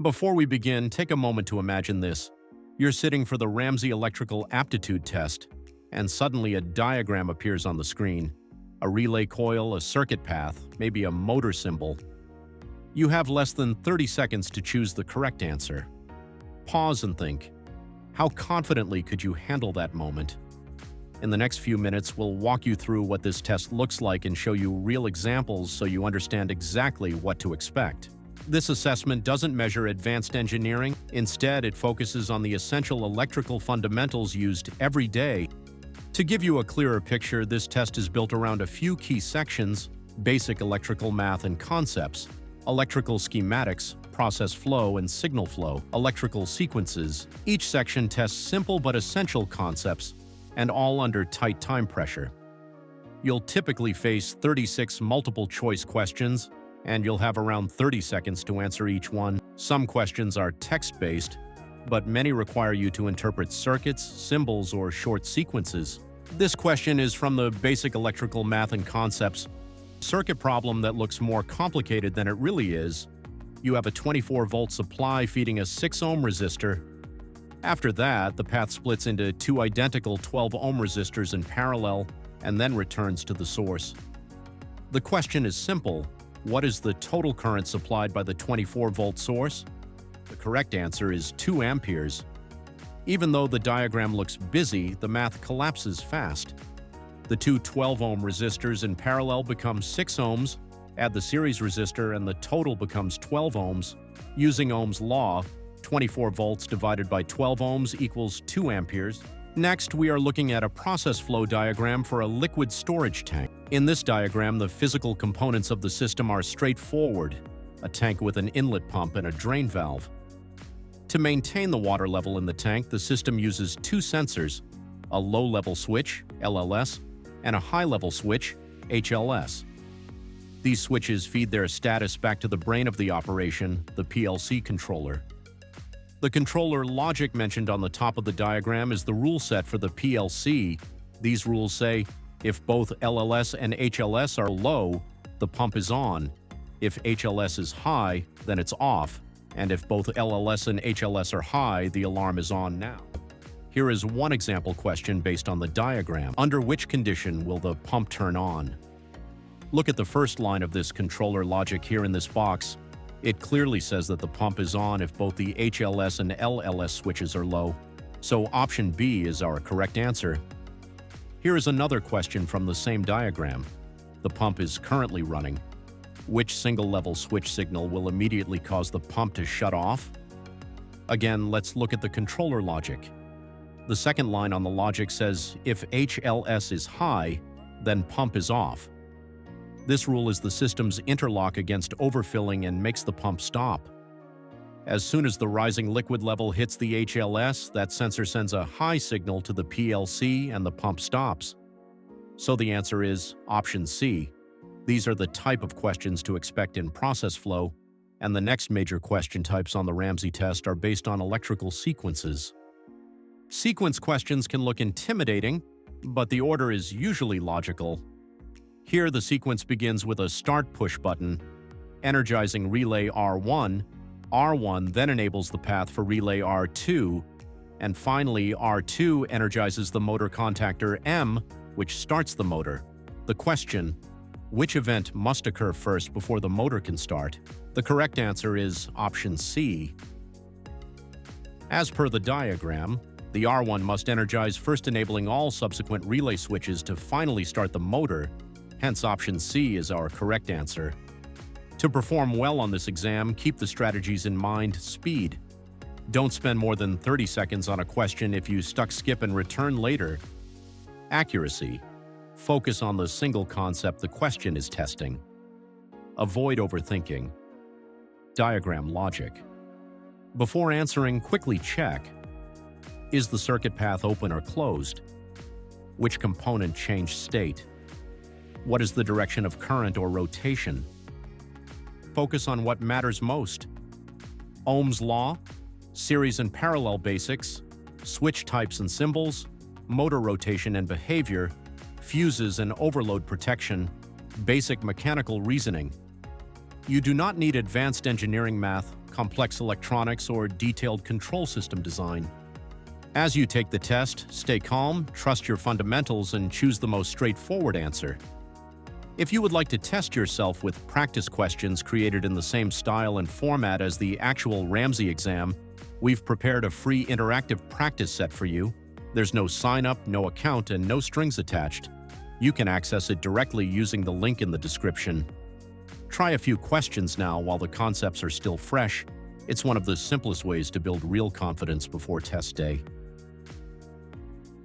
Before we begin, take a moment to imagine this. You're sitting for the Ramsay Electrical Aptitude Test, and suddenly a diagram appears on the screen. A relay coil, a circuit path, maybe a motor symbol. You have less than 30 seconds to choose the correct answer. Pause and think. How confidently could you handle that moment? In the next few minutes, we'll walk you through what this test looks like and show you real examples so you understand exactly what to expect. This assessment doesn't measure advanced engineering. Instead, it focuses on the essential electrical fundamentals used every day. To give you a clearer picture, this test is built around a few key sections: basic electrical math and concepts, electrical schematics, process flow and signal flow, electrical sequences. Each section tests simple but essential concepts, and all under tight time pressure. You'll typically face 36 multiple-choice questions, and you'll have around 30 seconds to answer each one. Some questions are text-based, but many require you to interpret circuits, symbols, or short sequences. This question is from the basic electrical math and concepts circuit problem that looks more complicated than it really is. You have a 24-volt supply feeding a 6-ohm resistor. After that, the path splits into two identical 12-ohm resistors in parallel and then returns to the source. The question is simple. What is the total current supplied by the 24-volt source? The correct answer is 2 amperes. Even though the diagram looks busy, the math collapses fast. The two 12-ohm resistors in parallel become 6 ohms. Add the series resistor and the total becomes 12 ohms. Using Ohm's law, 24 volts divided by 12 ohms equals 2 amperes. Next, we are looking at a process flow diagram for a liquid storage tank. In this diagram, the physical components of the system are straightforward: a tank with an inlet pump and a drain valve. To maintain the water level in the tank, the system uses two sensors: a low-level switch, LLS, and a high-level switch, HLS. These switches feed their status back to the brain of the operation, the PLC controller. The controller logic mentioned on the top of the diagram is the rule set for the PLC. These rules say, if both LLS and HLS are low, the pump is on. If HLS is high, then it's off. And if both LLS and HLS are high, the alarm is on now. Here is one example question based on the diagram. Under which condition will the pump turn on? Look at the first line of this controller logic here in this box. It clearly says that the pump is on if both the HLS and LLS switches are low. So option B is our correct answer. Here is another question from the same diagram. The pump is currently running. Which single-level switch signal will immediately cause the pump to shut off? Again, let's look at the controller logic. The second line on the logic says if HLS is high, then pump is off. This rule is the system's interlock against overfilling and makes the pump stop. As soon as the rising liquid level hits the HLS, that sensor sends a high signal to the PLC and the pump stops. So the answer is option C. These are the type of questions to expect in process flow, and the next major question types on the Ramsay test are based on electrical sequences. Sequence questions can look intimidating, but the order is usually logical. Here, the sequence begins with a start push button, energizing relay R1. R1 then enables the path for relay R2, and finally, R2 energizes the motor contactor M, which starts the motor. The question: which event must occur first before the motor can start? The correct answer is option C. As per the diagram, the R1 must energize first, enabling all subsequent relay switches to finally start the motor. Hence, option C is our correct answer. To perform well on this exam, keep the strategies in mind. Speed. Don't spend more than 30 seconds on a question if you skip and return later. Accuracy. Focus on the single concept the question is testing. Avoid overthinking. Diagram logic. Before answering, quickly check. Is the circuit path open or closed? Which component changed state? What is the direction of current or rotation? Focus on what matters most. Ohm's law, series and parallel basics, switch types and symbols, motor rotation and behavior, fuses and overload protection, basic mechanical reasoning. You do not need advanced engineering math, complex electronics, or detailed control system design. As you take the test, stay calm, trust your fundamentals, and choose the most straightforward answer. If you would like to test yourself with practice questions created in the same style and format as the actual Ramsay exam, we've prepared a free interactive practice set for you. There's no sign-up, no account, and no strings attached. You can access it directly using the link in the description. Try a few questions now while the concepts are still fresh. It's one of the simplest ways to build real confidence before test day.